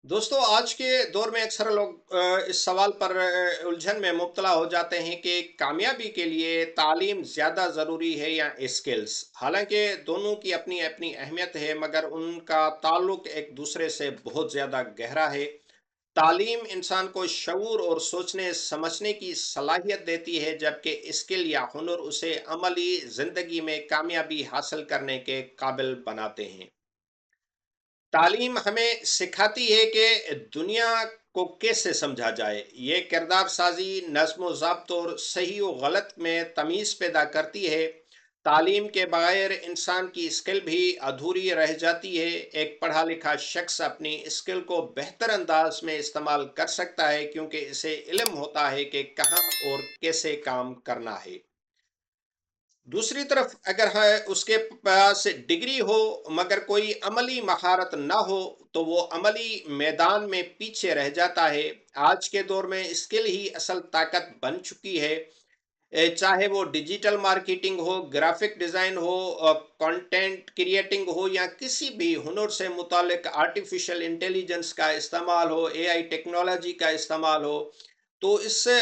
दोस्तों, आज के दौर में अक्सर लोग इस सवाल पर उलझन में मुब्तला हो जाते हैं कि कामयाबी के लिए तालीम ज़्यादा ज़रूरी है या स्किल्स। हालांकि दोनों की अपनी अपनी अहमियत है, मगर उनका ताल्लुक एक दूसरे से बहुत ज़्यादा गहरा है। तालीम इंसान को शऊर और सोचने समझने की सलाहियत देती है, जबकि स्किल या हुनर उसे अमली ज़िंदगी में कामयाबी हासिल करने के काबिल बनाते हैं। तालीम हमें सिखाती है कि दुनिया को कैसे समझा जाए। ये किरदार साजी, नज़्म ज़ब्त और सही व गलत में तमीज़ पैदा करती है। तालीम के बगैर इंसान की स्किल भी अधूरी रह जाती है। एक पढ़ा लिखा शख्स अपनी स्किल को बेहतर अंदाज में इस्तेमाल कर सकता है, क्योंकि इसे इल्म होता है कि कहाँ और कैसे काम करना है। दूसरी तरफ अगर है उसके पास डिग्री हो मगर कोई अमली महारत ना हो, तो वो अमली मैदान में पीछे रह जाता है। आज के दौर में स्किल ही असल ताकत बन चुकी है। चाहे वो डिजिटल मार्केटिंग हो, ग्राफिक डिजाइन हो, कंटेंट क्रिएटिंग हो, या किसी भी हुनर से मुतालिक आर्टिफिशियल इंटेलिजेंस का इस्तेमाल हो, एआई टेक्नोलॉजी का इस्तेमाल हो। तो इससे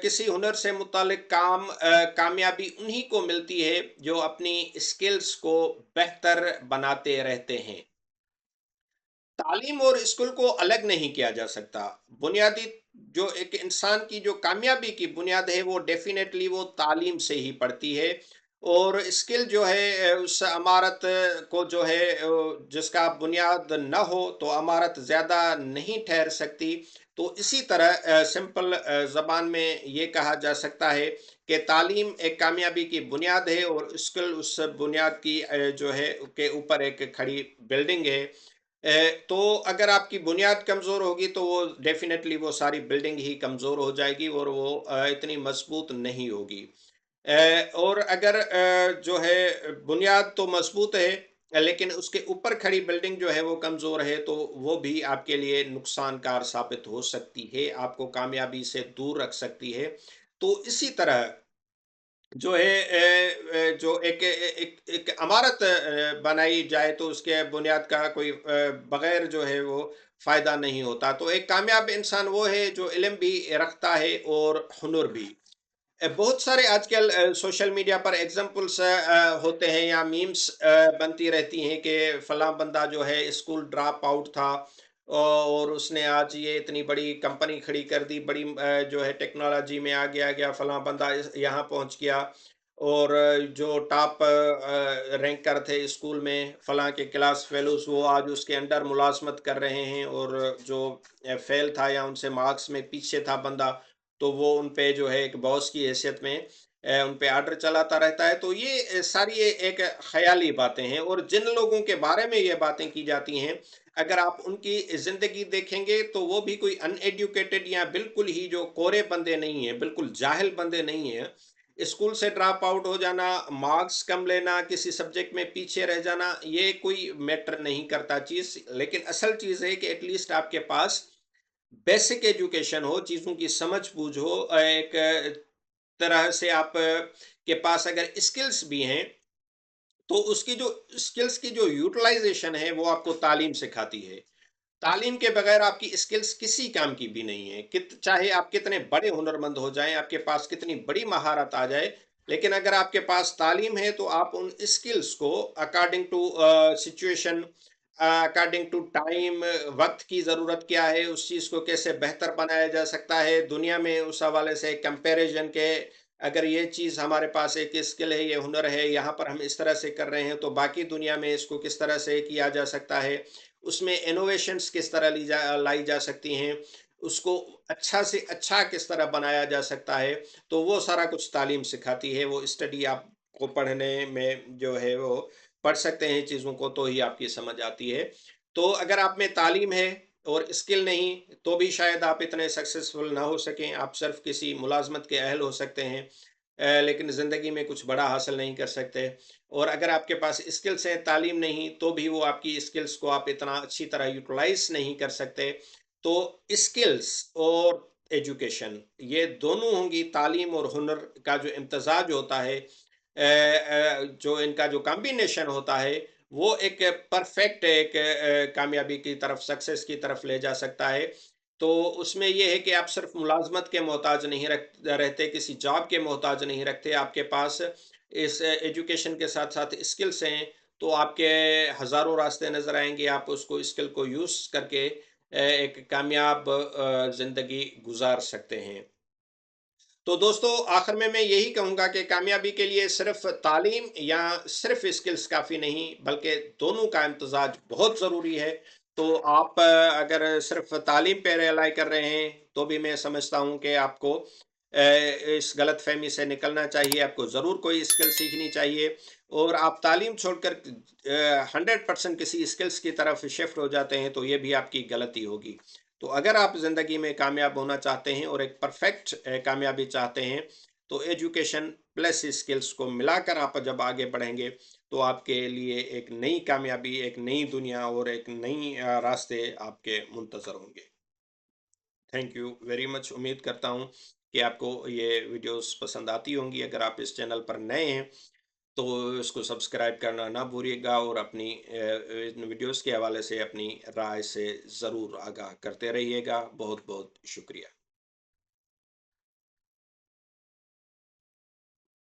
किसी हुनर से मुतालिक कामयाबी उन्हीं को मिलती है जो अपनी स्किल्स को बेहतर बनाते रहते हैं। तालीम और स्कूल को अलग नहीं किया जा सकता। बुनियादी जो एक इंसान की जो कामयाबी की बुनियाद है, वो डेफिनेटली वो तालीम से ही पड़ती है। और स्किल जो है उस अमारत को जो है जिसका बुनियाद न हो तो अमारत ज़्यादा नहीं ठहर सकती। तो इसी तरह सिंपल ज़बान में ये कहा जा सकता है कि तालीम एक कामयाबी की बुनियाद है और स्किल उस बुनियाद की जो है के ऊपर एक खड़ी बिल्डिंग है। तो अगर आपकी बुनियाद कमज़ोर होगी तो वो डेफ़िनेटली वो सारी बिल्डिंग ही कमज़ोर हो जाएगी और वो इतनी मज़बूत नहीं होगी। और अगर जो है बुनियाद तो मज़बूत है, लेकिन उसके ऊपर खड़ी बिल्डिंग जो है वो कमज़ोर है, तो वो भी आपके लिए नुकसानकार साबित हो सकती है, आपको कामयाबी से दूर रख सकती है। तो इसी तरह जो है जो एक एक इमारत बनाई जाए तो उसके बुनियाद का कोई बगैर जो है वो फायदा नहीं होता। तो एक कामयाब इंसान वो है जो इल्म भी रखता है और हुनर भी। बहुत सारे आजकल सोशल मीडिया पर एग्जाम्पल्स होते हैं या मीम्स बनती रहती हैं कि फलां बंदा जो है स्कूल ड्रॉप आउट था और उसने आज ये इतनी बड़ी कंपनी खड़ी कर दी, बड़ी जो है टेक्नोलॉजी में आ गया फलां बंदा यहाँ पहुँच गया। और जो टॉप रैंकर थे स्कूल में फलां के क्लास फेलोज, वो आज उसके अंडर मुलाजमत कर रहे हैं। और जो फेल था या उनसे मार्क्स में पीछे था बंदा, तो वो उन पे जो है एक बॉस की हैसियत में उन पे ऑर्डर चलाता रहता है। तो ये सारी ये एक ख़याली बातें हैं, और जिन लोगों के बारे में ये बातें की जाती हैं, अगर आप उनकी ज़िंदगी देखेंगे तो वो भी कोई अनएजुकेटेड या बिल्कुल ही जो कोरे बंदे नहीं हैं, बिल्कुल जाहिल बंदे नहीं हैं। स्कूल से ड्रॉप आउट हो जाना, मार्क्स कम लेना, किसी सब्जेक्ट में पीछे रह जाना, ये कोई मैटर नहीं करता चीज़। लेकिन असल चीज़ है कि एट लीस्ट आपके पास बेसिक एजुकेशन हो, चीज़ों की समझ-बूझ हो, एक तरह से आप के पास अगर स्किल्स भी हैं, तो उसकी जो स्किल्स की जो यूटिलाइज़ेशन है, वो आपको तालीम सिखाती है। तालीम के बगैर आपकी स्किल्स किसी काम की भी नहीं है। चाहे आप कितने बड़े हुनरमंद हो जाएँ, आपके पास कितनी बड़ी महारत आ जाए, लेकिन अगर आपके पास तालीम है, तो आप उन स्किल्स को according to situation, according to time, वक़्त की ज़रूरत क्या है, उस चीज़ को कैसे बेहतर बनाया जा सकता है, दुनिया में उस हवाले से कंपैरिज़न के अगर ये चीज़ हमारे पास एक स्किल है, ये हुनर है, यहाँ पर हम इस तरह से कर रहे हैं, तो बाकी दुनिया में इसको किस तरह से किया जा सकता है, उसमें इनोवेशंस किस तरह लाई जा सकती हैं, उसको अच्छा से अच्छा किस तरह बनाया जा सकता है। तो वो सारा कुछ तालीम सिखाती है। वो स्टडी आपको पढ़ने में जो है वो पढ़ सकते हैं चीज़ों को, तो ही आपकी समझ आती है। तो अगर आप में तालीम है और स्किल नहीं, तो भी शायद आप इतने सक्सेसफुल ना हो सकें। आप सिर्फ़ किसी मुलाज़मत के अहल हो सकते हैं, लेकिन ज़िंदगी में कुछ बड़ा हासिल नहीं कर सकते। और अगर आपके पास स्किल्स हैं, तालीम नहीं, तो भी वो आपकी स्किल्स को आप इतना अच्छी तरह यूटिलाइज़ नहीं कर सकते। तो स्किल्स और एजुकेशन, ये दोनों होंगी। तालीम और हुनर का जो इम्तज़ाज होता है, जो इनका जो कॉम्बिनेशन होता है, वो एक परफेक्ट एक कामयाबी की तरफ, सक्सेस की तरफ ले जा सकता है। तो उसमें ये है कि आप सिर्फ मुलाज़मत के मोहताज नहीं रहते, किसी जॉब के मोहताज नहीं रखते, आपके पास इस एजुकेशन के साथ-साथ स्किल्स हैं, तो आपके हज़ारों रास्ते नज़र आएँगे, आप उसको स्किल को यूज़ करके एक कामयाब ज़िंदगी गुज़ार सकते हैं। तो दोस्तों, आखिर में मैं यही कहूँगा कि कामयाबी के लिए सिर्फ तालीम या सिर्फ स्किल्स काफ़ी नहीं, बल्कि दोनों का इम्तज़ाज बहुत ज़रूरी है। तो आप अगर सिर्फ तालीम पे रिलाई कर रहे हैं, तो भी मैं समझता हूँ कि आपको इस गलतफ़हमी से निकलना चाहिए, आपको ज़रूर कोई स्किल सीखनी चाहिए। और आप तालीम छोड़कर 100% किसी स्किल्स की तरफ शिफ्ट हो जाते हैं, तो ये भी आपकी गलती होगी। तो अगर आप ज़िंदगी में कामयाब होना चाहते हैं और एक परफेक्ट कामयाबी चाहते हैं, तो एजुकेशन प्लस स्किल्स को मिलाकर आप जब आगे बढ़ेंगे, तो आपके लिए एक नई कामयाबी, एक नई दुनिया और एक नई रास्ते आपके मुंतज़र होंगे। Thank you very much. उम्मीद करता हूँ कि आपको ये वीडियोस पसंद आती होंगी। अगर आप इस चैनल पर नए हैं, तो इसको सब्सक्राइब करना ना भूलिएगा और अपनी इन वीडियोस के हवाले से अपनी राय से ज़रूर आगाह करते रहिएगा। बहुत बहुत शुक्रिया।